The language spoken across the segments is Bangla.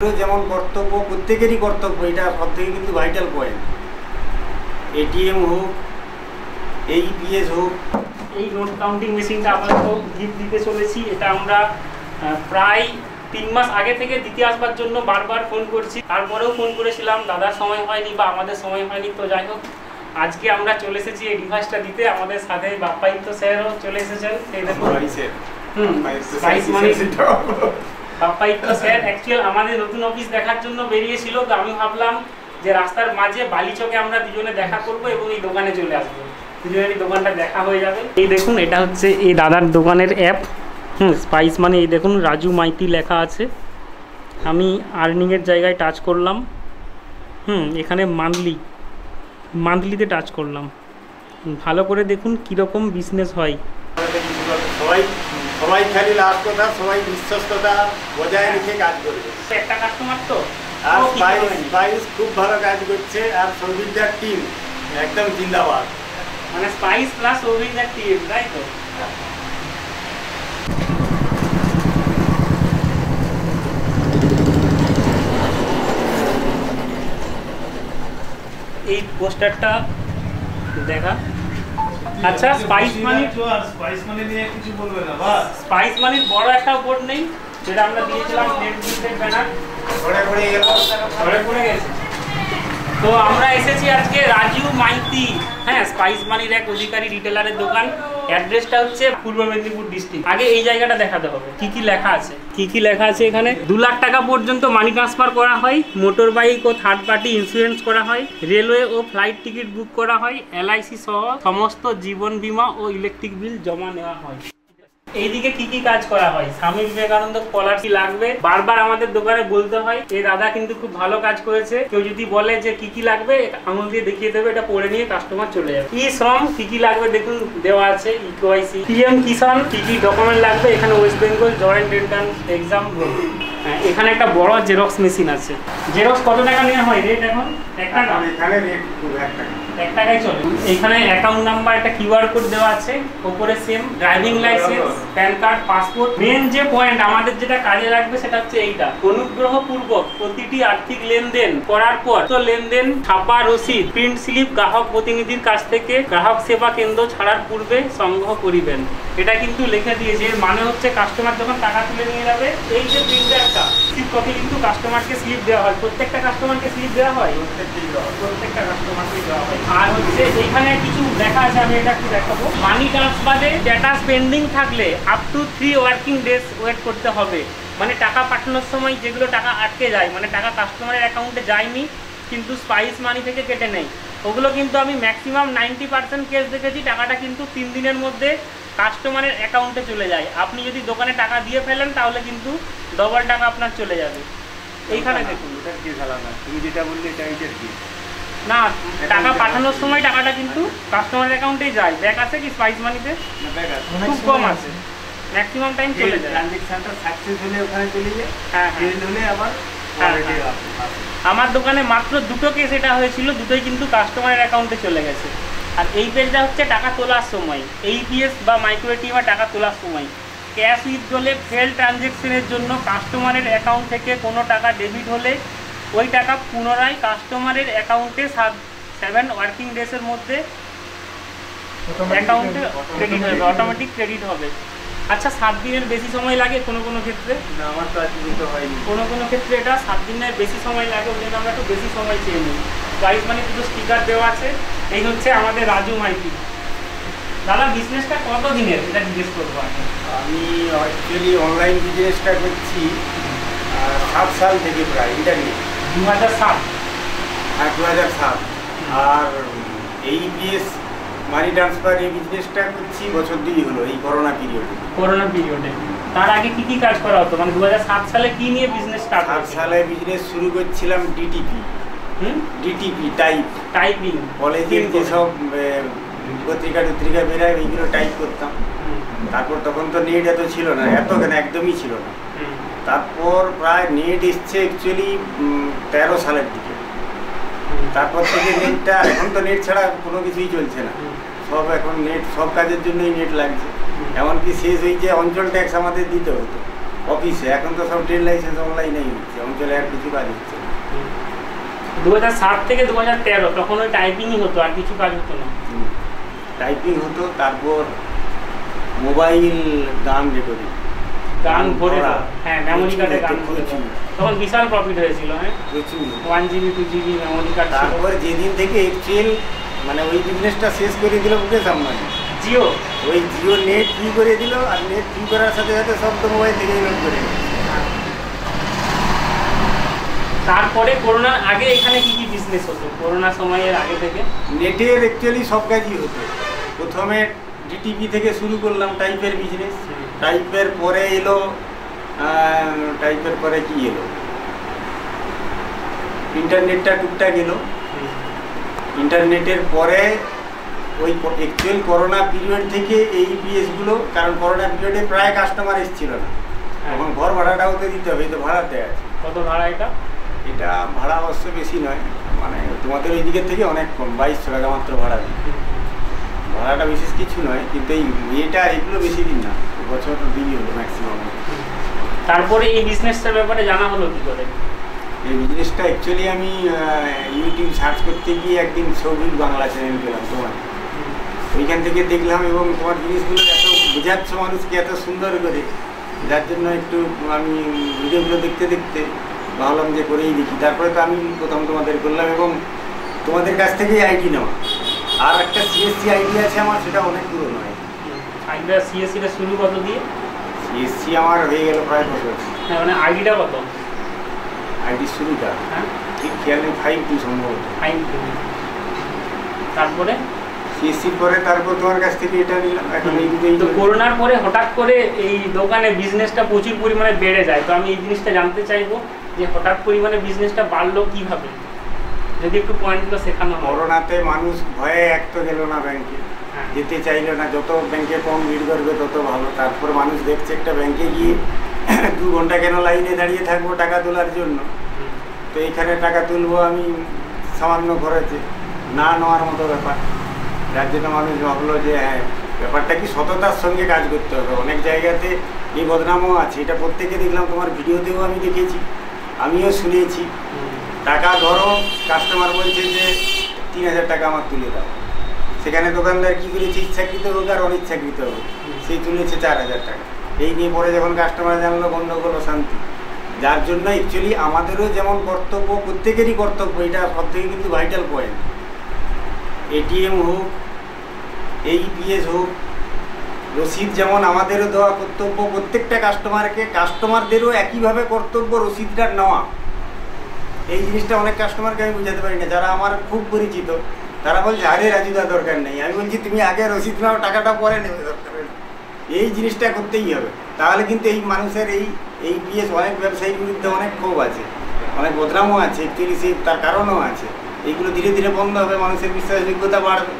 যেমন কর্তব্য প্রত্যেকেরই কর্তব্য, এটা সবথেকে কিন্তু ভাইটাল পয়েন্ট। এটিএম হোক, এইপিএস হোক, এই নোট কাউন্টিং মেশিনটা আপাতত গিফট দিতে চলেছি। এটা আমরা প্রায় 3 মাস আগে থেকে দিতে আসবার জন্য বারবার ফোন করছি, তারপরেও ফোন করেছিলাম, দাদার সময় হয়নি বা আমাদের সময় হয়নি। তো যাই হোক, আজকে আমরা চলে এসেছি এই ডিভাইসটা দিতে। আমাদের সাথে বাপ্পায়িত স্যারও চলে এসেছেন। বাপ্পায়িত স্যার অ্যাকচুয়াল আমাদের নতুন অফিস দেখার জন্য বেরিয়েছিল, তো আমি ভাবলাম যে রাস্তার মাঝে বালিচকে আমরা দুজনে দেখা করব এবং এই দোকানে চলে আসবো, দুজনেরই দোকানটা দেখা হয়ে যাবে। এই দেখুন, এটা হচ্ছে এই দাদার দোকানের অ্যাপ। স্পাইস মানে এই দেখুন রাজু মাইতি লেখা আছে। আমি আর্নিংয়ের জায়গায় টাচ করলাম। এখানে মান্থলিতে টাচ করলাম। ভালো করে দেখুন কীরকম বিজনেস হয়। সবাই খালি লাভ কথা, সবাই বিশ্বস্ততা বজায় রেখে কাজ করবে। একটা কাস্টমার তো আর স্পাইস খুব ভালো কাজ করছে, আর সৌভিকদার টিম একদম জিন্দাবাদ। মানে স্পাইস প্লাস সৌভিকদার টিম, তাই তো? এই পোস্টারটা দেখা। আচ্ছা, স্পাইস মানি নিয়ে কিছু বলবে না? বাস স্পাইস মানির বড় একটা বোর্ড নেই, যেটা আমরা দিয়েছিলাম নেট বিল্ডের ব্যানার, পড়ে গেছে। তো আমরা এসেছি আজকে রাজু মাইতি, স্পাইস মানির এক অধিকারী রিটেলারের দোকান। অ্যাড্রেসটা হচ্ছে পূর্ব মেদিনীপুর ডিস্ট্রিক্ট। আগে এই জায়গাটা দেখাতে হবে কি কি লেখা আছে। এখানে 2 লাখ টাকা পর্যন্ত মানি ট্রান্সফার করা হয়, মোটর বাইক ও থার্ড পার্টি ইন্স্যুরেন্স করা হয়, রেলওয়ে ও ফ্লাইট টিকিট বুক করা হয়, এলআইসি সহ সমস্ত জীবন বীমা ও ইলেকট্রিক বিল জমা নেওয়া হয়। এইদিকে কি কি কাজ করা হয়? স্বামী বিবেকানন্দ স্কলারশিপ লাগবে, বারবার আমাদের দোকানে বলতে হয়। এই দাদা কিন্তু খুব ভালো কাজ করেছে। কেউ যদি বলে যে কি কি লাগবে, আঙুল দিয়ে দেখিয়ে দেবে, এটা পড়ে নিয়ে কাস্টমার চলে যাবে। ই শ্রম কি কি লাগবে দেখুন দেওয়া আছে। ইকেওয়াইসি, পিএম কিষাণ কি কি ডকুমেন্ট লাগবে, এখানে West Bengal joint entrance exam. এখানে একটা বড় জেরক্স মেশিন আছে। জেরক্স কত টাকা নেওয়া হয় রেট এখন? 1 টাকা। এখানে রেট 1 টাকায় চলে। এখানে অ্যাকাউন্ট নাম্বার, একটা কিউআর কোড দেওয়া আছে, উপরে same driving licence, PAN card, passport. Main যে পয়েন্ট আমাদের যেটা কাজে লাগবে সেটা হচ্ছে এইটা। অনুগ্রহপূর্বক প্রতিটি আর্থিক লেনদেন করার পর তো লেনদেন ছাপা রসিদ, প্রিন্ট স্লিপ গ্রাহক প্রতিনিধির কাছ থেকে গ্রাহক সেবা কেন্দ্র ছাড়ার পূর্বে সংগ্রহ করিবেন। এটা কিন্তু লিখে দিয়েছে। এর মানে হচ্ছে কাস্টমার যখন টাকা তুলে নিয়ে যাবে, এই যে প্রিন্টারটা স্লিপ কপি কিন্তু কাস্টমারকে স্লিপ দেওয়া হয়। প্রত্যেকটা কাস্টমারকে স্লিপ দেওয়া হয়, প্রত্যেকটা কাস্টমারকে দেওয়া হয়। আর হচ্ছে এখানে কিছু লেখা আছে, আমি এটা একটু দেখাবো। মানি ট্রান্সফারে স্ট্যাটাস পেন্ডিং থাকলে up to 3 working days wait করতে হবে। মানে টাকা পাঠানোর সময় যেগুলো টাকা আটকে যায়, মানে টাকা কাস্টমারের অ্যাকাউন্টে যায়নি কিন্তু স্পাইস মানি থেকে কেটে নেই, ওগুলো কিন্তু আমি ম্যাক্সিমাম 90% কেস দেখেছি টাকাটা কিন্তু 3 দিনের মধ্যে কাস্টমারের অ্যাকাউন্টে চলে যায়। আপনি যদি দোকানে টাকা দিয়ে ফেলেন তাহলে কিন্তু ডবল টাকা আপনার চলে যাবে। এইখানে দেখুন, তুমি যেটা বললে এটা এইটার কি না, টাকা পাঠানোর সময় টাকাটা কিন্তু কাস্টমার অ্যাকাউন্টেই যায়। ব্যাক আছে কি স্পাইস মানিতে? খুব কম আছে, ম্যাক্সিমাম টাইম চলে যায়। ট্রানজ্যাকশনটা সাকসেস হলে ওখানে চলে যায়, ফেল হলে আবার আমার দোকানে মাত্র 2টো কেস এটা হয়েছিল, দুটোই কিন্তু কাস্টমারের অ্যাকাউন্টে চলে গেছে। আর এই পেজটা হচ্ছে টাকা তোলার সময়, এইপিএস বা মাইক্রো এটিএম টাকা তোলার সময়। ক্যাশ উইথড্রলে ফেল ট্রানজ্যাকশনের জন্য কাস্টমারের অ্যাকাউন্ট থেকে কোনো টাকা ডেবিট হলে ওই টাকা পুনরায় কাস্টমারের অ্যাকাউন্টে 7 ওয়ার্কিং ডেজের মধ্যে অ্যাকাউন্টে ক্রেডিট হবে, অটোমেটিক ক্রেডিট হবে। আচ্ছা, 7 দিনের বেশি সময় লাগে কোনো ক্ষেত্রে? না, আমার তো আজ পর্যন্ত হয়নি। কোনো ক্ষেত্রে এটা 7 দিনের বেশি সময় লাগে, ওই জন্য আমরা একটু বেশি সময় চেয়ে নিই। প্রাইস মানে দুটো স্টিকার দেওয়া আছে। এই হচ্ছে আমাদের রাজু মাইতি। দাদা, বিজনেসটা কত দিনের এটা জিজ্ঞেস করবো। আমি অ্যাকচুয়ালি অনলাইন বিজনেসটা করছি 7 সাল থেকে, প্রায় এটা নিয়ে 2007। হ্যাঁ, 2007। আর এইপিএস মানি ট্রান্সফার এই বিজনেসটা করছি বছর 2 হলো, এই করোনা পিরিয়ডে। তার আগে কি কি কাজ করা হতো? মানে 2007 সালে কি নিয়ে বিজনেস স্টার্ট? 7 সালে বিজনেস শুরু করছিলাম ডিটিপি টাইপিং। কলেজের যেসব পত্রিকা বেরায় ওইগুলো টাইপ করতাম। তারপর তখন তো নেট এত ছিল না, একদমই ছিল না। তারপর প্রায় নেট এসছে অ্যাকচুয়ালি 13 সালের দিকে। তারপর থেকে নেটটা, এখন তো নেট ছাড়া কোনো কিছুই চলছে না, সব এখন নেট, সব কাজের জন্যই নেট লাগছে। এমনকি শেষ হয়ে যে অঞ্চল ট্যাক্স আমাদের দিতে হতো, অফিসে। এখন তো সব ট্রেড লাইসেন্স অনলাইনেই হচ্ছে, অঞ্চলে আর কিছু কাজ হচ্ছে না। 2007 থেকে 2013 তখন ওই টাইপিংই হতো, আর কিছু কাজ হতো না। টাইপিং হতো, তারপর মোবাইল গান রেকর্ডিং, গান ভরে দাও, হ্যাঁ মেমোরি কার্ডে গান ভরে দাও। তখন বিশাল প্রফিট হয়েছিল, হ্যাঁ প্রচুর। 1 GB 2 GB মেমোরি কার্ড। তারপরে যেদিন থেকে এক্সেল মানে ওই বিজনেসটা শেষ করে দিল মুকেশ আম্বানি, জিও, ওই জিও নেট ফ্রি করে দিল, আর নেট ফ্রি করার সাথে সাথে সব তো মোবাইল থেকেই লোড করে। তারপরে করোনার আগে এখানে কি কি বিজনেস হতো করোনা সময়ের আগে থেকে? নেটের অ্যাকচুয়ালি সব কাজই হতো। প্রথমে ডিটিপি থেকে শুরু করলাম টাইপের বিজনেস, টাইপের পরে এলো টাইপের পরে কি এলো, ইন্টারনেটটা টুকটাক এলো। ইন্টারনেটের পরে ওই অ্যাকচুয়াল করোনা পিরিয়ড থেকে এই পিএসগুলো, কারণ করোনা পিরিয়ডে প্রায় কাস্টমার এসেছিল না, এখন ঘর ভাড়াটাও তো দিতে হবে, এই তো ভাড়াতে আছে। কত ভাড়া এটা? এটা ভাড়া অবশ্য বেশি নয়, মানে তোমাদের ওই দিকের থেকে অনেক কম, 2200 টাকা মাত্র ভাড়া। ভাড়াটা বিশেষ কিছু নয়, কিন্তু এই এটা এগুলো বেশি দিন না, বছর 2 হলো ম্যাক্সিমাম। তারপরে এই বিজনেসটার ব্যাপারে জানা হলো কি করে? এই বিজনেসটা অ্যাকচুয়ালি আমি ইউটিউব সার্চ করতে গিয়ে একদিন সৌভিক বাংলা চ্যানেল পেলাম তোমার, ওইখান থেকে দেখলাম, এবং তোমার জিনিসগুলো এত বোঝাচ্ছ মানুষকে এত সুন্দর করে, যার জন্য একটু আমি ভিডিওগুলো দেখতে দেখতে ভাবলাম যে করেই দেখি। তারপরে তো আমি প্রথম তোমাদের করলাম, এবং তোমাদের কাছ থেকেই আইডি নেওয়া। আর একটা সিএসসি আইডি আছে আমার, সেটা অনেক পুরনো হয়। আইডিটা সিএসসিটা শুরু কত দিয়ে? সিএসসি আমার হয়ে গেল প্রায় 5 বছর। হ্যাঁ মানে আইডিটা কত? আইডি শুরুটা হ্যাঁ ঠিক খেয়াল নেই, 5 সম্ভবত। 5। তারপরে সিএসসির পরে তারপর তোমার কাছ থেকে এটা নিলাম। এখন এই দুটোই তো করোনার পরে হঠাৎ করে এই দোকানে বিজনেসটা প্রচুর পরিমাণে বেড়ে যায়, তো আমি এই জিনিসটা জানতে চাইবো যে হঠাৎ পরিমাণে বিজনেসটা বাড়লো কিভাবে, যদি একটু পয়েন্টগুলো শেখানো হয়। করোনাতে মানুষ ভয়ে এক তো গেল না ব্যাংকে, যেতে চাইলো না, যত ব্যাংকে কম ভিড় করবে তত ভালো। তারপর মানুষ দেখছে একটা ব্যাংকে গিয়ে 2 ঘন্টা কেন লাইনে দাঁড়িয়ে থাকবো টাকা তোলার জন্য, তো এইখানে টাকা তুলবো আমি সামান্য খরচে, না নেওয়ার মতো ব্যাপার। যার জন্য মানুষ ভাবলো যে হ্যাঁ ব্যাপারটা কি সততার সঙ্গে কাজ করতে হবে। অনেক জায়গাতে এই বদনামও আছে, এটা প্রত্যেকে দেখলাম, তোমার ভিডিওতেও আমি দেখেছি, আমিও শুনেছি। টাকা ধরো, কাস্টমার বলছে যে 3000 টাকা আমার তুলে দাও, সেখানে দোকানদার কী করেছে, ইচ্ছাকৃত হোক আর অনিচ্ছাকৃত হোক, সেই তুলেছে 4000 টাকা। এই নিয়ে পরে যখন কাস্টমার জানলো, গণ্ডগোল শান্তি। যার জন্য অ্যাকচুয়ালি আমাদেরও যেমন কর্তব্য, প্রত্যেকেরই কর্তব্য, এটা সব থেকে কিন্তু ভাইটাল পয়েন্ট। এটিএম হোক, এইপিএস হোক, রসিদ যেমন আমাদেরও দেওয়া কর্তব্য, প্রত্যেকটা কাস্টমারদেরও একইভাবে কর্তব্য রসিদটা নেওয়া। এই জিনিসটা অনেক কাস্টমারকে আমি বোঝাতে পারি না, যারা আমার খুব পরিচিত, তারা বলছে আরে রাজুদা দরকার নেই। আমি বলছি তুমি আগে রসিদ নাও, টাকাটা পরে নেবে, দরকার নেই। এই জিনিসটা করতেই হবে, তাহলে কিন্তু এই মানুষের এই পিএস অনেক ব্যবসায়ীর বিরুদ্ধে অনেক ক্ষোভ আছে, অনেক বদনামও আছে, অ্যাকচুয়ালি সেই তার কারণও আছে। এইগুলো ধীরে ধীরে বন্ধ হবে, মানুষের বিশ্বাসযোগ্যতা বাড়বে।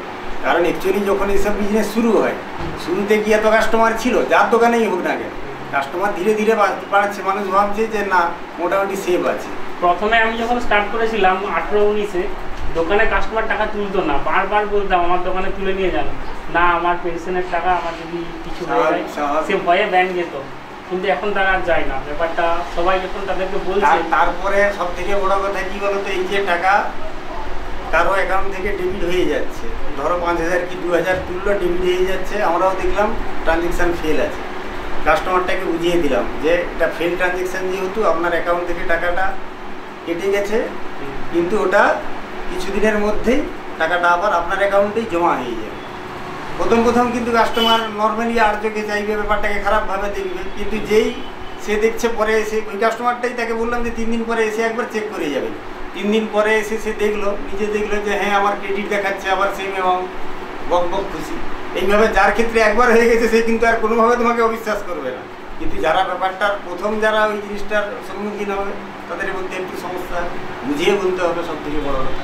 কারণ অ্যাকচুয়ালি যখন এইসব বিজনেস শুরু হয়, শুরুতে গিয়ে এত কাস্টমার ছিল, যার দোকানেই হোক না কেন, কাস্টমার ধীরে ধীরে বাড়ছে, মানুষ ভাবছে যে না মোটামুটি সেভ আছে। প্রথমে আমি যখন স্টার্ট করেছিলাম 18-19-এ, দোকানে কাস্টমার টাকা তুলতো না, বারবার বলতাম আমার দোকানে তুলে নিয়ে যান, না আমার পেনশনের টাকা, আমার যদি কিছু হয়ে যায়, সে ভয়ে ব্যাংক যেত। কিন্তু এখন তারা আর যায় না, ব্যাপারটা সবাই যখন তাদেরকে বলছে। তারপরে সব থেকে বড় কথা কি বলতো, এই যে টাকা কারো অ্যাকাউন্ট থেকে ডেবিট হয়ে যাচ্ছে, ধরো 5000 কি 2000 তুললো, ডেবিট হয়ে যাচ্ছে, আমরাও দেখলাম ট্রানজেকশান ফেল আছে। কাস্টমারটাকে বুঝিয়ে দিলাম যে এটা ফেল ট্রানজেকশান, যেহেতু আপনার অ্যাকাউন্ট থেকে টাকাটা কেটে গেছে, কিন্তু ওটা কিছুদিনের মধ্যেই টাকাটা আবার আপনার অ্যাকাউন্টেই জমা হয়ে যাবে। প্রথম কিন্তু কাস্টমার নর্মালি আর চোখে চাইবে, ব্যাপারটাকে খারাপভাবে দেখবে, কিন্তু যেই সে দেখছে পরে এসে, ওই কাস্টমারটাই তাকে বললাম যে 3 দিন পরে এসে একবার চেক করে যাবে। 3 দিন পরে এসে সে নিজে দেখলো যে হ্যাঁ আমার ক্রেডিট দেখাচ্ছে, আবার সেম অ্যামাউন্ট, বক খুশি। এইভাবে যার ক্ষেত্রে একবার হয়ে গেছে, সে কিন্তু আর কোনোভাবে তোমাকে অবিশ্বাস করবে না। কিন্তু যারা ব্যাপারটার প্রথম যারা ওই জিনিসটার সম্মুখীন হবে, তাদের মধ্যে একটু সমস্যা, বুঝিয়ে বলতে হবে। সব থেকে বড় কথা,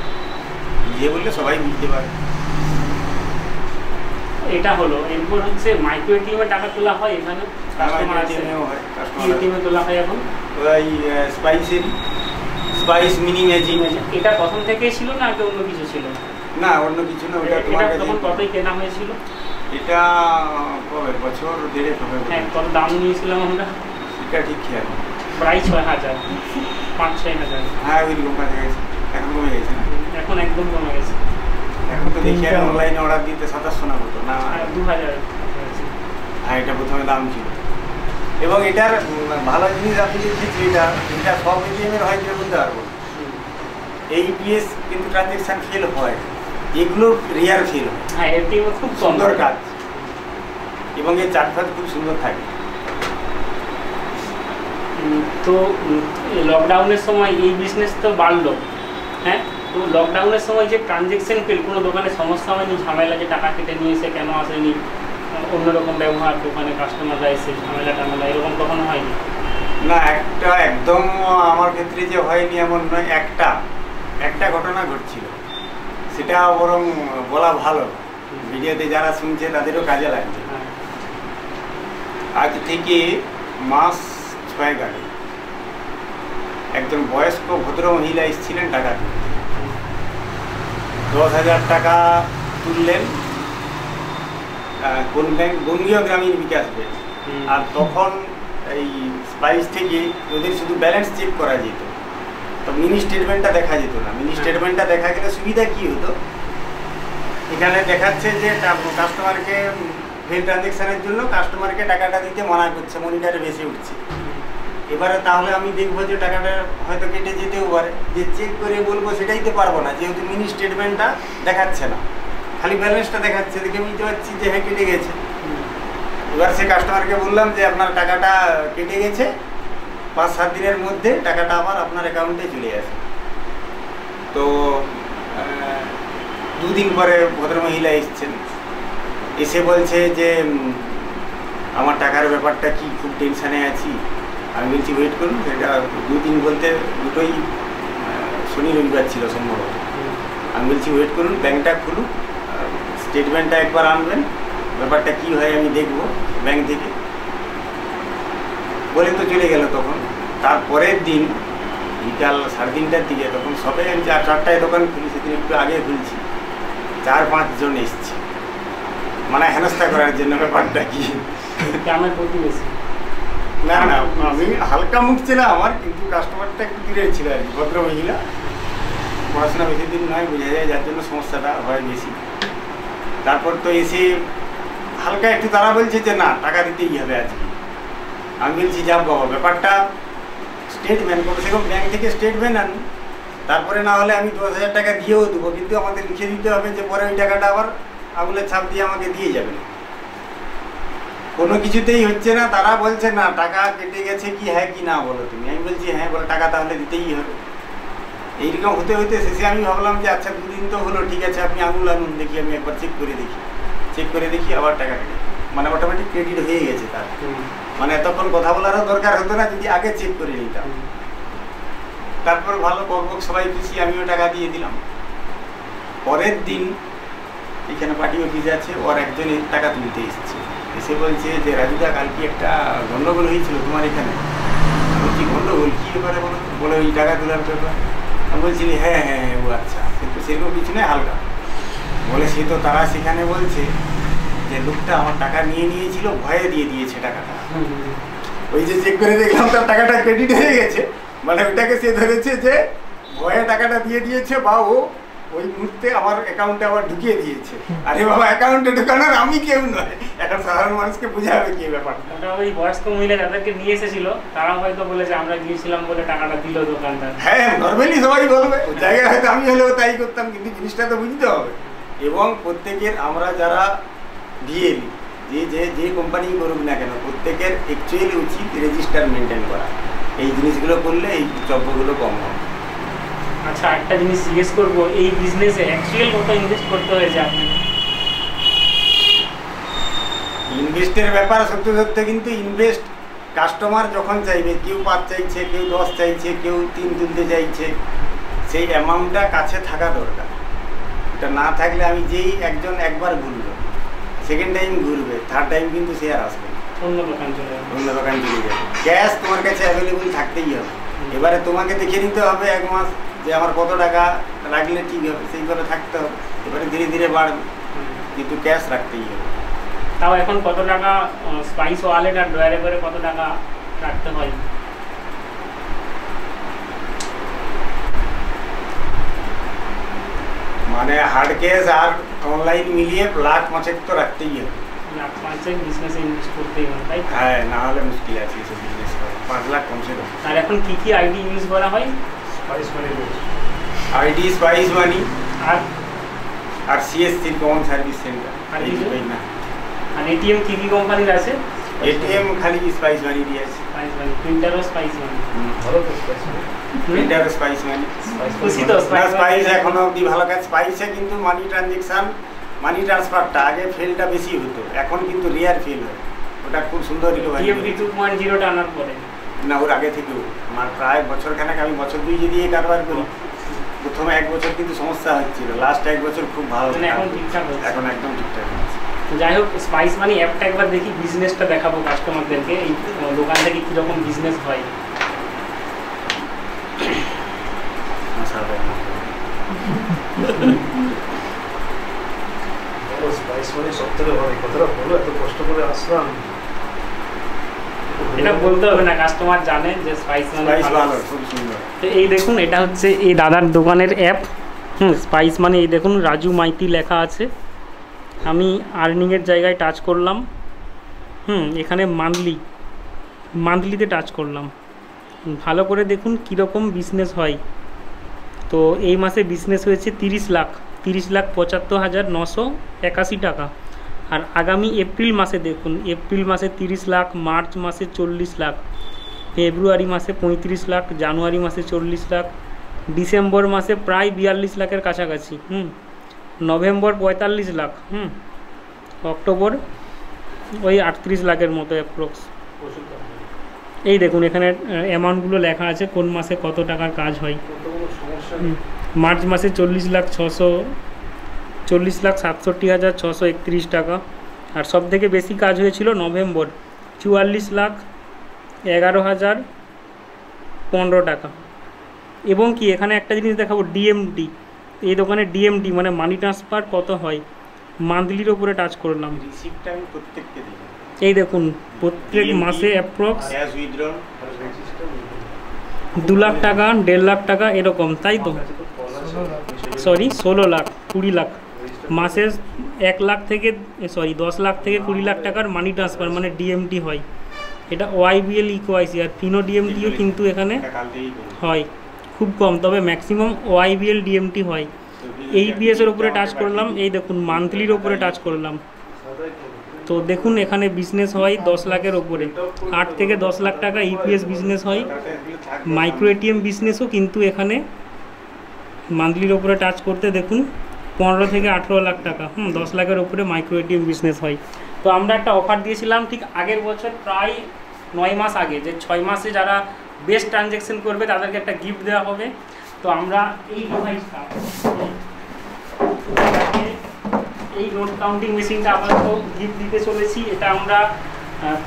বুঝিয়ে বললে সবাই বুঝতে পারে। এটা হলো, এরপর হচ্ছে মাইক্রো এটিএমে টাকা তোলা হয় এখানে, কাস্টমার আছে এটিএমে তোলা হয় এখন ওই স্পাইস মিনি ম্যাজিক। এটা প্রথম থেকেই ছিল না আগে অন্য কিছু ছিল? না অন্য কিছু না, ওটা তোমার কাছে তখন কতই কেনা হয়েছিল? এটা কবে, বছর 1.5 হবে। হ্যাঁ, কত দাম নিয়েছিলাম আমরা? এটা ঠিক খেয়াল নেই। প্রায় 6,000, 5-6,000। হ্যাঁ ওইরকম কাছাকাছি। এখন কমে গেছে না? এখন একদম কমে গেছে। এখন তো দেখি আর অনলাইনে অর্ডার দিতে 2700 না কত না? 2,000। হ্যাঁ এটা প্রথমে দাম ছিল। এবং এটার ভালো জিনিস আপনি যে এটা সব এটিএমের হয় যে বলতে পারবো। এইপিএস কিন্তু ট্রানজ্যাকশন ফেল হয়, এগুলো রেয়ার ফেল হয়। হ্যাঁ এটিএম খুব সুন্দর কাজ এবং এই চার্জফাজ খুব সুন্দর থাকে। তো লকডাউনের সময় এই বিজনেস তো বাড়লো, হ্যাঁ, তো লকডাউনের সময় যে ট্রানজ্যাকশন ফেল, কোনো দোকানে সমস্যা হয়নি, ঝামেলা যে টাকা কেটে নিয়ে এসে কেন আসেনি, অন্যরকম ব্যবহার, দোকানে কাস্টমাররা এসে ঝামেলা টামেলা এরকম কখনো হয়নি? না, একটা একদম আমার ক্ষেত্রে যে হয়নি এমন নয়, একটা ঘটনা ঘটছিল, সেটা বরং বলা ভালো, ভিডিওতে যারা শুনছে তাদেরও কাজে লাগবে। আজ থেকে মাস 6 আগে একজন বয়স্ক ভদ্র মহিলা এসেছিলেন টাকা তুলতে। 10,000 টাকা তুললেন কোন ব্যাংক? বঙ্গীয় গ্রামীণ বিকাশ ব্যাংক। আর তখন এই স্পাইস থেকে ওদের শুধু ব্যালেন্স চেক করা যেত, তো মিনি স্টেটমেন্টটা দেখা যেত না। মিনি স্টেটমেন্টটা দেখা গেলে সুবিধা কী হতো, এখানে দেখাচ্ছে যে কাস্টমারকে ফেল ট্রানজ্যাকশানের জন্য কাস্টমারকে টাকাটা দিতে মানা করছে, মনিটারে বেশি উঠছে। এবারে তাহলে আমি দেখবো যে টাকাটা হয়তো কেটে যেতেও পারে, যে চেক করে বলবো সেটাই তো পারবো না, যেহেতু মিনি স্টেটমেন্টটা দেখাচ্ছে না, খালি ব্যালেন্সটা দেখাচ্ছে, দেখে বুঝতে পারছি যে হ্যাঁ কেটে গেছে। এবার সে কাস্টমারকে বললাম যে আপনার টাকাটা কেটে গেছে, 5-7 দিনের মধ্যে টাকাটা আবার আপনার অ্যাকাউন্টে চলে আসে। তো 2 দিন পরে ভদ্রমহিলা এসছেন, এসে বলছে যে আমার টাকার ব্যাপারটা কি, খুব টেনশানে আছি। আমি বলছি ওয়েট করুন, এটা 2 দিন বলতে দুটোই শনি রবিবার ছিল সম্ভবত। আমি বলছি ওয়েট করুন, ব্যাংকটা খুলুন, স্টেটমেন্টটা একবার আনবেন, ব্যাপারটা কি হয় আমি দেখব ব্যাংক থেকে, বলে তো চলে গেল। তখন তারপরের দিন বিকাল 3:30টার দিকে, তখন সবে আমি 4টায় দোকান খুলি, সেদিন একটু আগে খুলছি, 4-5 জন এসছে, মানে হেনস্থা করার জন্য। ব্যাপারটা কি, না না আমি হালকা মুখ ছিল আমার, কিন্তু কাস্টমারটা একটু দূরের ছিল আর কি, ভদ্র মহিলা, পড়াশোনা বেশি দিন নয়, বোঝা যায়, যার জন্য সমস্যাটা হয় বেশি। তারপর তো এসে হালকা একটু তারা বলছে যে না টাকা দিতেই হবে আজকে। আমি বলছি যাব বাবা, ব্যাপারটা স্টেটমেন্ট কমসে কম ব্যাংক থেকে স্টেটমেন্ট আনুন, তারপরে না হলে আমি 10,000 টাকা দিয়েও দেবো, কিন্তু আমাদের লিখে দিতে হবে যে পরে ওই টাকাটা আবার আঙুলের ছাপ দিয়ে আমাকে দিয়ে যাবেন। কোনো কিছুতেই হচ্ছে না, তারা বলছে না টাকা কেটে গেছে কি হ্যাঁ কি না বলো তুমি। আমি বলছি হ্যাঁ, বলে টাকা তাহলে দিতেই হবে। এইরকম হতে হতে শেষে আমি ভাবলাম যে আচ্ছা 2 দিন তো হলো, ঠিক আছে আপনি আঙুল আনুন, দেখি আমি একবার চেক করে দেখি আবার টাকা কেটে, মানে অটোমেটিক ক্রেডিট হয়ে গেছে তার। মানে এতক্ষণ কথা বলারও দরকার হতো না যদি আগে চেক করে নিতাম। তারপর ভালো বকবক সবাই খুশি, আমিও টাকা দিয়ে দিলাম। পরের দিন এখানে পার্টি অফিস আছে, ওর একজন টাকা তুলতে এসেছে, এসে বলছে যে রাজুদা কালকে একটা গন্ডগোল হয়েছিল তোমার এখানে। বলছি গন্ডগোল কী ব্যাপারে বলো? বলে ওই টাকা তোলার ব্যাপার। আমি বলছি হ্যাঁ হ্যাঁ হ্যাঁ ও আচ্ছা, কিন্তু সেরকম কিছু নেই, হালকা। বলে সে তো তারা সেখানে বলছে যে লোকটা আমার টাকা নিয়েছিল, ভয়ে দিয়ে দিয়েছে টাকাটা। ওই যে চেক করে দেখলাম তার টাকাটা ক্রেডিট হয়ে গেছে, মানে ওইটাকে সে ধরেছে যে ভয়ে টাকাটা দিয়ে দিয়েছে, বা ও ওই মুহূর্তে আমার অ্যাকাউন্টে আবার ঢুকিয়ে দিয়েছে। আরে বাবা, অ্যাকাউন্টে ঢুকানোর আমি কেউ নয়, এখন সাধারণ মানুষকে বোঝাবে কি ব্যাপারটা। ওটা ওই বয়স্ক মহিলা যাদেরকে নিয়ে এসেছিল তারা হয়তো বলেছে আমরা গিয়েছিলাম বলে টাকাটা দিল দোকানদার। হ্যাঁ নর্মালি সবাই বলবে, ওই জায়গায় হয়তো আমি হলেও তাই করতাম, কিন্তু জিনিসটা তো বুঝতে হবে। এবং প্রত্যেকের, আমরা যারা ডিএলি যে কোম্পানি করুক না কেন, প্রত্যেকের অ্যাকচুয়ালি উচিত রেজিস্টার মেনটেন করা। এই জিনিসগুলো করলে এই চব্যগুলো কম হবে। আচ্ছা একটা জিনিস জিজ্ঞেস করবো, এই বিজনেসে অ্যাকচুয়াল কত ইনভেস্ট করতে হয়েছে আপনাকে? ইনভেস্টের ব্যাপার সত্যি সত্যি, কিন্তু ইনভেস্ট কাস্টমার যখন চাইবে, কেউ 5 চাইছে, কেউ 10 চাইছে, কেউ 3 তুলতে চাইছে, সেই অ্যামাউন্টটা কাছে থাকা দরকার। এটা না থাকলে আমি যেই একজন একবার ঘুরলো, সেকেন্ড টাইম ঘুরবে, থার্ড টাইম কিন্তু সে আর আসবে অন্য দোকান চলে যাবে। ক্যাশ তোমার কাছে অ্যাভেলেবল থাকতেই হবে। এবারে তোমাকে দেখে নিতে হবে 1 মাস যে আমার কত টাকা রাখলে ঠিক হবে, সেইভাবে থাকতে হবে। এবারে ধীরে ধীরে বাড়বে, কিন্তু ক্যাশ রাখতেই হবে। তাও এখন কত টাকা স্পাইস ওয়ালেট আর ডয়ারে করে কত টাকা রাখতে হয়। মানে হার্ড ক্যাশ আর অনলাইন মিলিয়ে লাখ পাঁচেক তো রাখতেই হবে। লাখ পাঁচেক বিজনেসে ইনভেস্ট করতেই হবে, তাই? হ্যাঁ, না হলে মুশকিল আছে এসব বিজনেস করা। 5 লাখ কমসে কম। আর এখন কি কি আইডি ইউজ করা হয়? Spice Money, ID Spice Money আর আর সিএসসি কমন সার্ভিস সেন্টার। আর এই কিছু? দুটোই না। আর এটিএম কি কি কোম্পানির আছে? এটিএম খালি স্পাইস মানি দিয়ে আছে। স্পাইস মানি, প্রিন্টারও স্পাইস মানি। ভালো তো Spice Money. Printer Spice Money. খুশি তো না, স্পাইস স্পাইস এখনো অবধি ভালো কাজ। স্পাইসে কিন্তু মানি ট্রানজেকশন, মানি ট্রান্সফারটা আগে ফেলটা বেশি হতো, এখন কিন্তু রেয়ার ফেল হয়। ওটা খুব সুন্দর রিকভারি। টিএমটি 2.0 আনার পরে না, ওর আগে থেকেও আমার প্রায় বছরখানেক, আমি বছর 2 যদি এই কারবার করি। প্রথমে 1 বছর কিন্তু সমস্যা হচ্ছিল, লাস্ট 1 বছর খুব ভালো। মানে এখন ঠিকঠাক হচ্ছে। এখন একদম ঠিকঠাক আছে। যাই হোক, স্পাইস মানি অ্যাপটা একবার দেখি, বিজনেসটা দেখাবো কাস্টমারদেরকে, এই দোকান থেকে কীরকম বিজনেস হয়। স্পাইস মানি সব থেকে ভালো। কথাটা বলো, এত কষ্ট করে আসলাম। এটা বলতে হবে না, কাস্টমার জানে যে স্পাইস মানি ভালো, খুব সুন্দর। তো এই দেখুন, এটা হচ্ছে এই দাদার দোকানের অ্যাপ। স্পাইস মানি, এই দেখুন রাজু মাইতি লেখা আছে। আমি আর্নিংয়ের জায়গায় টাচ করলাম। এখানে মান্থলিতে টাচ করলাম। ভালো করে দেখুন কীরকম বিজনেস হয়। তো এই মাসে বিজনেস হয়েছে 30,75,981 টাকা। আর আগামী এপ্রিল মাসে দেখুন, এপ্রিল মাসে 30 লাখ, মার্চ মাসে 40 লাখ, ফেব্রুয়ারি মাসে 35 লাখ, জানুয়ারি মাসে 40 লাখ, ডিসেম্বর মাসে প্রায় 42 লাখের কাছাকাছি, নভেম্বর 45 লাখ, অক্টোবর ওই 38 লাখের মতো অ্যাপ্রক্স। এই দেখুন এখানে অ্যামাউন্টগুলো লেখা আছে, কোন মাসে কত টাকার কাজ হয়। মার্চ মাসে 40,67,631 টাকা। আর সব থেকে বেশি কাজ হয়েছিল নভেম্বর, 44,11,015 টাকা। এবং কি এখানে একটা জিনিস দেখাবো, ডিএমটি। এই দোকানে ডিএমটি মানে মানি ট্রান্সফার কত হয়, মান্থলির ওপরে টাচ করলাম। রিসিপ্টটা আমি প্রত্যেককে দিই। এই দেখুন প্রত্যেক মাসে অ্যাপ্রক্স 2 লাখ টাকা, 1.5 লাখ টাকা এরকম, তাই তো? সরি 16 লাখ, 20 লাখ মাসে 1 লাখ থেকে 10 লাখ থেকে 20 লাখ টাকার মানি ট্রান্সফার মানে ডিএমটি হয়। এটা ওয়াইবিএল ইকোআইসি আর ফিনো ডিএমটিও কিন্তু এখানে হয়, খুব কম, তবে ম্যাক্সিমাম ওয়াইবিএল ডিএমটি হয়। এইপিএসের উপরে টাচ করলাম, এই দেখুন মান্থলির ওপরে টাচ করলাম। তো দেখুন এখানে বিজনেস হয় 10 লাখের ওপরে, 8 থেকে 10 লাখ টাকা ইপিএস বিজনেস হয়। মাইক্রো এটিএম বিজনেসও কিন্তু এখানে মান্থলির ওপরে টাচ করতে দেখুন 15 থেকে 18 লাখ টাকা, 10 লাখের ওপরে মাইক্রো এটিএম বিজনেস হয়। তো আমরা একটা অফার দিয়েছিলাম ঠিক আগের বছর, প্রায় 9 মাস আগে, যে 6 মাসে যারা বেস্ট ট্রানজ্যাকশন করবে তাদেরকে একটা গিফট দেওয়া হবে। তো আমরা এই ডিভাইসটা, এই নোট কাউন্টিং মেশিনটা আপাতত গিফট দিতে চলেছি। এটা আমরা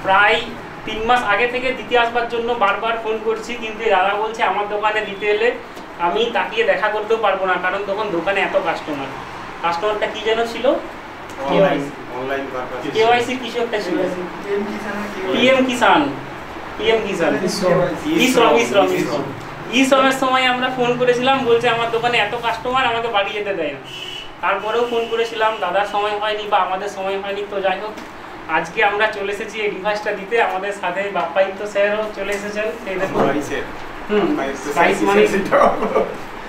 প্রায় 3 মাস আগে থেকে দিতে আসবার জন্য বারবার ফোন করছি, কিন্তু দাদা বলছে আমার দোকানে দিতে এলে আমি তাকিয়ে দেখা করতেও পারবো না, কারণ তখন দোকানে এত কাস্টমারটা কি যেন ছিল, কেওয়াইসি কিছু একটা ছিল, পিএম কিষান ই শ্রমের সময় আমরা ফোন করেছিলাম, বলছে আমার দোকানে এত কাস্টমার আমাকে বাড়ি যেতে দেয় না। তারপরেও ফোন করেছিলাম, দাদার সময় হয়নি বা আমাদের সময় হয়নি। তো যাই হোক, আজকে আমরা চলে এসেছি এই ডিভাইসটা দিতে। আমাদের সাথে বাপ্পায়িত্য স্যারও চলে এসেছেন।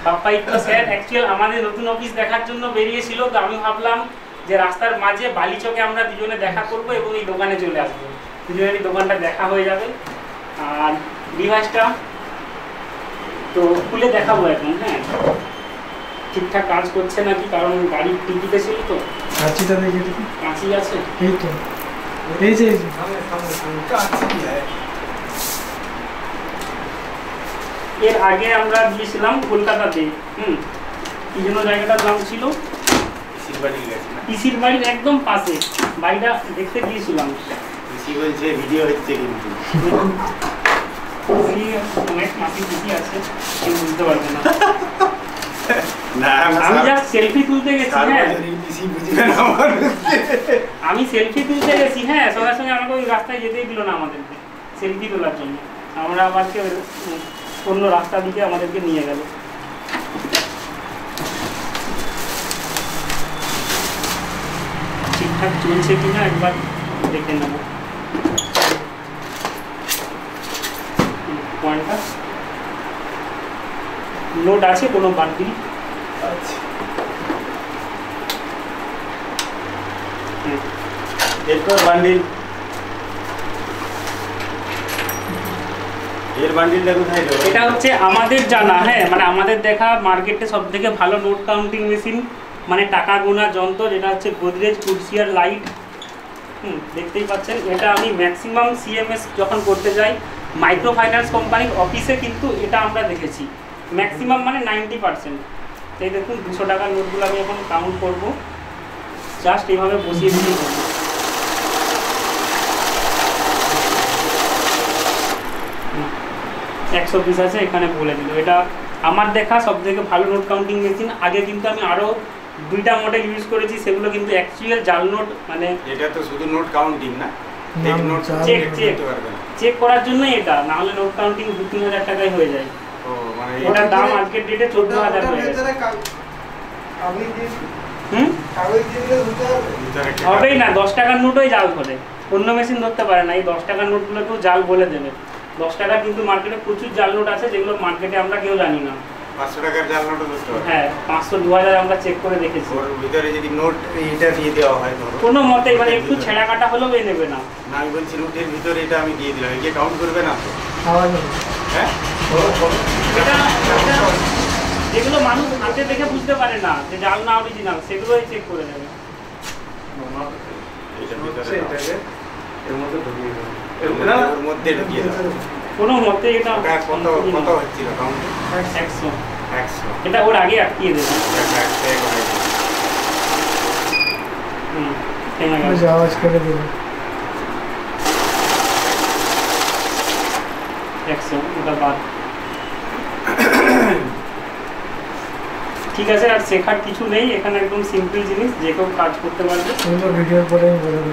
বাপ্পায়িত্য স্যার অ্যাকচুয়াল আমাদের নতুন অফিস দেখার জন্য বেরিয়েছিল। তো আমি ভাবলাম যে রাস্তার মাঝে বালিচকে আমরা দুজনে দেখা করব এবং এই দোকানে চলে আসবো, দুজনেরই দোকানটা দেখা হয়ে যাবে। আর ডিভাইসটা তো খুলে দেখাবো এখন, ঠিকঠাক কাজ করছে নাকি, কারণ গাড়ির টিকিতে ছিল তো। কাঁচিটা দেখে দেখি, কাঁচি আছে, এই তো, এই যে এর আগে আমরা গিয়েছিলাম কলকাতাতে, কি জন্য জায়গাটার নাম ছিল, পিসির বাড়ির একদম পাশে, বাড়িটা দেখতে গিয়েছিলাম। ভিডিও হচ্ছে কিন্তু অনেক মাসি পিসি আছে, কেউ বুঝতে পারবে না। না, আমি জাস্ট সেলফি তুলতে গেছি। আমি সেলফি তুলতে গেছি, সঙ্গে সঙ্গে আমাকে ওই রাস্তায় যেতেই দিল না আমাদেরকে। সেলফি তোলার জন্য। আমরা আবার অন্য রাস্তা দিকে আমাদেরকে নিয়ে গেল। ঠিকঠাক চলছে কিনা একবার দেখে নেব। পয়েন্টটা নোট আছে কোনো বান্ডিল? এরপর বান্ডিল, এর বান্ডিলটা কোথায় দেবো? এটা হচ্ছে আমাদের জানা, হ্যাঁ মানে আমাদের দেখা মার্কেটে সব থেকে ভালো নোট কাউন্টিং মেশিন, মানে টাকা গোনা যন্ত্র, যেটা হচ্ছে গোদরেজ কুরসিয়ার লাইট। দেখতেই পাচ্ছেন, এটা আমি ম্যাক্সিমাম সিএমএস যখন করতে যাই মাইক্রো ফাইন্যান্স কোম্পানির অফিসে কিন্তু এটা আমরা দেখেছি ম্যাক্সিমাম, মানে 90%। এই দেখুন 200 টাকার নোটগুলো আমি এখন কাউন্ট করব, জাস্ট এইভাবে বসিয়ে দিলেই করবো। একশো পিস আছে এখানে বলে দিল। এটা আমার দেখা সব থেকে ভালো নোট কাউন্টিং মেশিন। আগে কিন্তু আমি আরও 2টা মডেল ইউজ করেছি, সেগুলো কিন্তু অ্যাকচুয়াল জাল নোট, মানে এটা তো শুধু নোট কাউন্টিং না, চেক করার জন্য এটা, না হলে নোট কাউন্টিং 2-3 হাজার টাকায় হয়ে যায়। মানে ওটার দাম আজকের ডেটে 14,000 হয়ে গেছে। হবেই না, 10 টাকার নোটই জাল ধরে, অন্য মেশিন ধরতে পারে না। এই 10 টাকার নোটগুলোকেও জাল বলে দেবে। 10 টাকার কিন্তু মার্কেটে প্রচুর জাল নোট আছে, যেগুলো মার্কেটে আমরা কেউ জানি না। 500 টাকার জাল নোটও ধরতে পারে। হ্যাঁ, 500-2000 আমরা চেক করে দেখেছি। ওর ভিতরে যদি নোট এটা দিয়ে দেওয়া হয় ধরো, কোনো মতেই মানে একটু ছেঁড়া কাটা হলেও এ নেবে না। না আমি বলছি নোটের ভিতরে এটা আমি দিয়ে দিলাম, এটা কাউন্ট করবে না তো? হ্যাঁ, যেগুলো মানুষ হাতে দেখে বুঝতে পারে না যে জাল না অরিজিনাল, সেগুলোই চেক করে নেবে। এর মধ্যে ঢুকিয়ে দেবো, ওর মধ্যে ঢুকিয়ে দেবো। কোনো মতে এটা কত কত হচ্ছিল কাউন্ট? 100। 100 এটা ওর আগে আটকিয়ে দেবে। আওয়াজ করে দিল 100, ওটা বাদ। ঠিক আছে, আর শেখার কিছু নেই এখানে, একদম সিম্পল জিনিস, যে কেউ কাজ করতে পারবে। ভিডিওর পরে আমি বলে দেবো।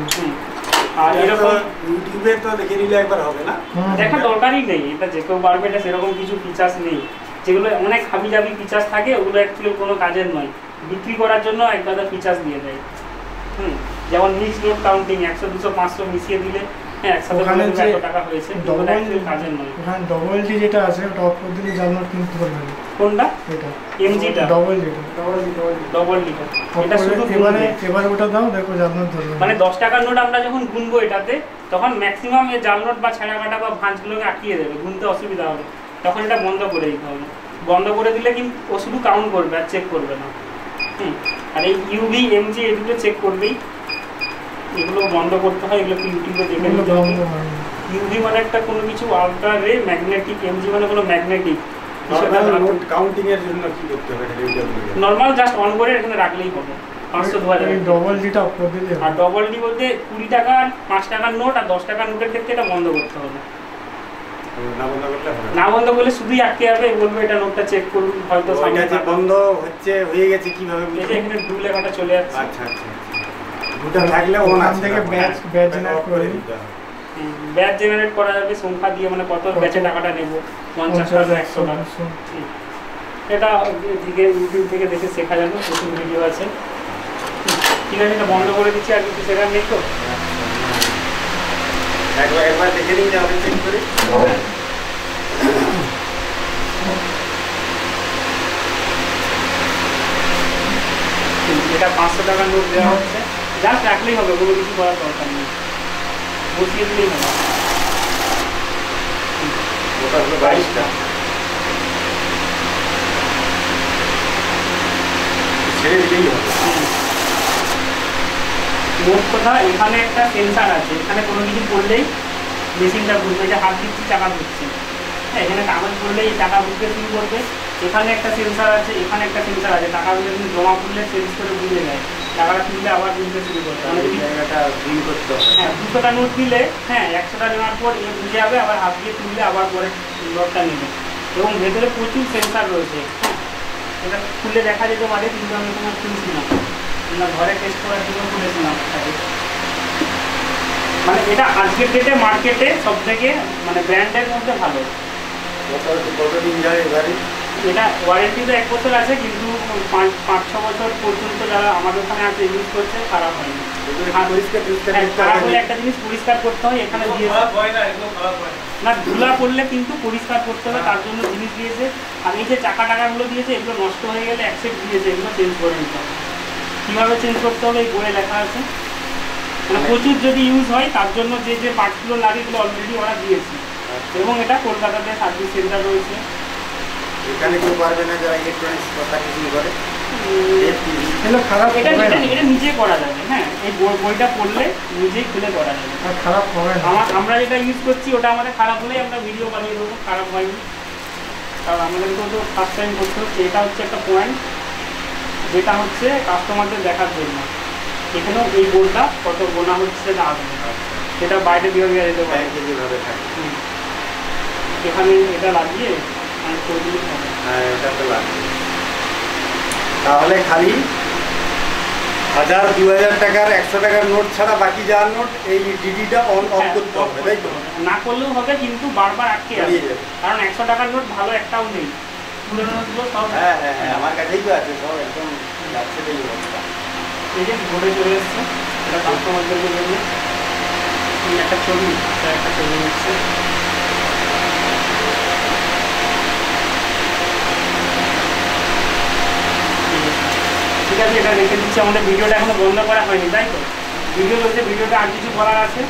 আর এরকম ইউটিউবে তো দেখে নিলে একবার হবে না, দেখার দরকারই নেই। এটা যে কেউ পারবে, এটা সেরকম কিছু ফিচার্স নেই। যেগুলো অনেক হাবিজাবি ফিচার্স থাকে, ওগুলো অ্যাকচুয়ালি কোনো কাজের নয়, বিক্রি করার জন্য একগাদা ফিচার্স দিয়ে দেয়। যেমন মিক্স নোট কাউন্টিং 100, 200, 500 মিশিয়ে দিলে হ্যাঁ একসাথে এত টাকা হয়েছে, কাজের নয়। ওখানে ডবল ডি যেটা আছে ওটা অফ করে দিলে জাল নোট কিনতে পারবে না। কোনটা? এটা এমজিটা, ডবল ডিটা, ডবল ডিটা। এটা শুধু এবার ওটা দাও, দেখো জাল নোট ধরবে। মানে 10 টাকার নোট আমরা যখন গুনবো এটাতে, তখন ম্যাক্সিমাম এই জাল নোট বা ছেঁড়া কাটা বা ভাঁজগুলোকে আটকিয়ে দেবে, গুনতে অসুবিধা হবে। তখন এটা বন্ধ করে দিতে হবে। বন্ধ করে দিলে কিন্তু ও শুধু কাউন্ট করবে আর চেক করবে না। আর এই ইউভি এমজি এগুলো চেক করবেই, এগুলো বন্ধ করতে হয়। এগুলো ইউটিউবে দেখে নিতে হবে। ইউভি মানে একটা কোনো কিছু আলট্রা রে ম্যাগনেটিক, এমজি মানে কোনো ম্যাগনেটিক। নোট কাউন্টিং এর জন্য কি করতে হবে? নরমাল জাস্ট অন করে এখানে রাখলেই হবে। 500-2000 ডবল ডিটা অফ করে দিলে। আর ডবল ডি বলতে 20 টাকার 5 টাকার নোট আর 10 টাকার নোটের ক্ষেত্রে এটা বন্ধ করতে হবে। না বন্ধ করলে শুধুই আটকে যাবে, বলবে এটা নোটটা চেক করুন, হয়তো সামনে বন্ধ হচ্ছে হয়ে গেছে কিভাবে বুঝবে? এখানে ব্লু লেখাটা চলে যাচ্ছে। আচ্ছা আচ্ছা, দুটো থাকলে ওখান থেকে ব্যাচ জেনারেট করে দিতে হবে। ব্যাচ জেনারেট করা যাবে সংখ্যা দিয়ে, মানে কত ব্যাচে টাকাটা নেব, 50 টাকা, 100 টাকা। এটা দিকে ইউটিউব থেকে দেখে শেখা যাবে, প্রচুর ভিডিও আছে। ঠিক আছে, এটা বন্ধ করে দিচ্ছি, আর কিছু শেখার নেই তো। একবার দেখে নিন, যাবে চেক করে। এটা 500 টাকার নোট দেওয়া হচ্ছে, জাস্ট রাখলেই হবে, কোনো কিছু করার দরকার নেই, বসিয়ে দিলেই হবে। ওটা হলো 22টা, ছেড়ে দিলেই হবে। মোট কথা এখানে একটা সেন্সার আছে, এখানে কোনো কিছু করলেই মেশিনটা ঘুরবে, যে হাত দিচ্ছি টাকা ঘুরছে। হ্যাঁ, এখানে কাগজ করলেই টাকা ঘুরতে শুরু করবে। এখানে একটা সেন্সার আছে, এখানে একটা সেন্সার আছে, টাকাগুলো কিন্তু জমা করলে সেন্স করে বুঝে যায়, টাকাটা তুললে আবার বুঝতে শুরু করতে হবে। জায়গাটা ফিল করতে হবে। হ্যাঁ, 200টা নোট দিলে হ্যাঁ 100টা নেওয়ার পর এ বুঝে যাবে, আবার হাত দিয়ে তুললে আবার পরে নোটটা নেবে। এবং ভেতরে প্রচুর সেন্সার রয়েছে। এটা খুলে দেখা যেতে পারে, কিন্তু আমি কোনো খুলছি না, আমরা ঘরে টেস্ট করার জন্য খুলেছিলাম। মানে এটা আজকের ডেটে মার্কেটে সব থেকে মানে ব্র্যান্ডের মধ্যে ভালো। কতদিন যায় এবারে? এটা ওয়ারেন্টি তো 1 বছর আছে, কিন্তু 5-6 বছর পর্যন্ত যারা আমাদের ওখানে আছে ইউজ করছে খারাপ হয়নি। খারাপ হলে একটা জিনিস পরিষ্কার করতে হয়, এখানে দিয়ে না ধুলা পড়লে কিন্তু পরিষ্কার করতে হবে, তার জন্য জিনিস দিয়েছে। আর এই যে চাকা টাকাগুলো দিয়েছে এগুলো নষ্ট হয়ে গেলে অ্যাকসেপ্ট দিয়েছে, এগুলো চেঞ্জ করে নিতে হবে। কীভাবে চেঞ্জ করতে হবে এই বইয়ে লেখা আছে। মানে প্রচুর যদি ইউজ হয় তার জন্য যে যে পার্টসগুলো লাগে এগুলো অলরেডি ওরা দিয়েছে। এবং এটা কলকাতাতে সার্ভিস সেন্টার রয়েছে। এখানে কেউ পারবে না যারা ইলেকট্রনিক্স কথা কিছু করে? এগুলো খারাপ এটা হবে না। এটা নিজে করা যাবে, হ্যাঁ এই বইটা পড়লে নিজেই খুলে করা যাবে। আর খারাপ হবে না। আমরা যেটা ইউজ করছি ওটা আমাদের খারাপ হলেই আমরা ভিডিও বানিয়ে দেবো, খারাপ হয়নি। কারণ আমাদেরকেও তো ফার্স্ট টাইম করতে হচ্ছে। এটা হচ্ছে একটা পয়েন্ট যেটা হচ্ছে কাস্টমারদের দেখার জন্য। এখানেও এই বোর্ডটা কত গোনা হচ্ছে সেটা আসবে, সেটা বাইরে দিয়ে দেওয়া যেতে পারে। এখানে এটা লাগিয়ে আমি করে দিলে হবে। হ্যাঁ এটা তো লাগবে। তাহলে খালি 1000-2000 টাকার 100 টাকার নোট ছাড়া বাকি যা নোট এই ডিডিটা অন অফ করতে হবে, তাই তো? না করলেও হবে, কিন্তু বারবার আটকে যাবে। কারণ 100 টাকার নোট ভালো একটাও নেই, পুরোনো নোটগুলো সব। হ্যাঁ হ্যাঁ হ্যাঁ, আমার কাছেই তো আছে সব, একদম যাচ্ছে এই অবস্থা। এই যে বোর্ডে চলে এসছে, এটা কাস্টমারদের জন্য একটা ছবি নিচ্ছে। ঠিক আছে, এটা রেখে দিচ্ছি। আমাদের ভিডিওটা এখনো বন্ধ করা হয়নি, তাই তো? ভিডিও বলতে ভিডিওটা আর কিছু বলার আছে?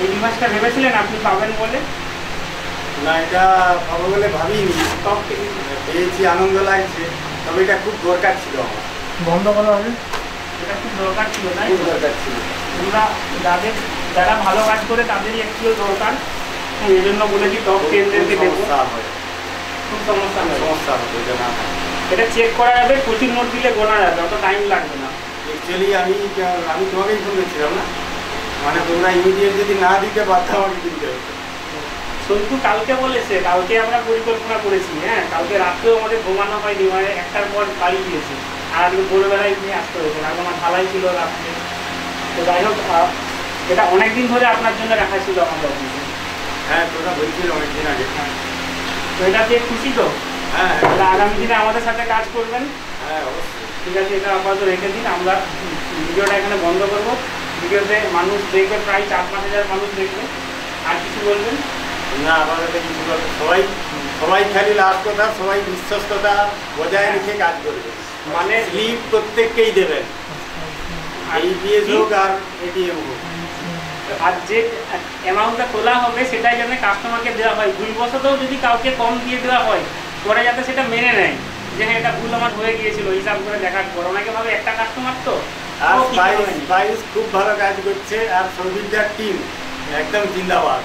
এই ডিভাইসটা ভেবেছিলেন আপনি পাবেন বলে? না, এটা পাবো বলে ভাবিনি, সব পেয়েছি, আনন্দ লাগছে। তবে এটা খুব দরকার ছিল আমার। বন্ধ করা হবে। এটা খুব দরকার ছিল, তাই খুব তো? দরকার ছিল। আমরা যারা ভালো কাজ করে তাদেরই একটু দরকার, এই জন্য বলেছি টপ 10-দেরকে দেবো। সমস্যা হয়, খুব সমস্যা হয়। সমস্যা হবে এটা না। এটা চেক করা যাবে, প্রচুর নোট দিলে গোনা যাবে, অত টাইম লাগবে না। অ্যাকচুয়ালি আমি তোমাকেই ফোন করছিলাম না, মানে তোমরা ইমিডিয়েট যদি না দিতে বাধ্য আমাকে দিতে হতো। সন্তু কালকে বলেছে, কালকে আমরা পরিকল্পনা করেছি, হ্যাঁ কালকে রাত্রেও আমাদের ঘুমানো হয়নি, মানে 1টার পর বাড়ি গিয়েছি। আর আজকে ভোরবেলায় নিয়ে আসতে হয়েছে, কারণ আমার ঢালাই ছিল রাত্রে। তো যাই হোক, এটা অনেকদিন ধরে আপনার জন্য রাখা ছিল আমাদের অফিসে। হ্যাঁ তোমরা বলছিল অনেকদিন আগে। তো এটা দিয়ে খুশি তো? হ্যাঁ তাহলে আগামী দিনে আমাদের সাথে কাজ করবেন। হ্যাঁ অবশ্যই। ঠিক আছে, এটা আপাতত রেখে দিন। আমরা ভিডিওটা এখানে বন্ধ করবো। ভিডিওতে মানুষ দেখবে, প্রায় 4-5 হাজার মানুষ দেখবে। আর কিছু বলবেন? না, আমাদের কিছু বলতে সবাই খালি লাস্ট কথা, সবাই বিশ্বস্ততা বজায় রেখে কাজ করবে। মানে স্লিপ প্রত্যেককেই দেবেন, আইপিএস হোক আর এটিএম হোক। আর যে অ্যামাউন্টটা তোলা হবে সেটাই যেন কাস্টমারকে দেওয়া হয়। ভুলবশতও যদি কাউকে কম দিয়ে দেওয়া হয়, পরে যাতে সেটা মেনে নেয় যে হ্যাঁ এটা ভুল আমার হয়ে গিয়েছিল, হিসাব করে দেখার পর। অনেকে ভাবে একটা কাস্টমার তো। আর স্পাইস খুব ভালো কাজ করছে, আর সৌভিকদার টিম একদম জিন্দাবাদ।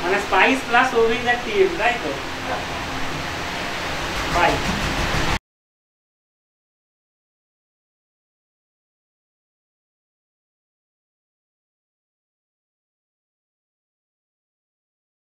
মানে স্পাইস প্লাস সৌভিকদার টিম, তাই তো? বাই।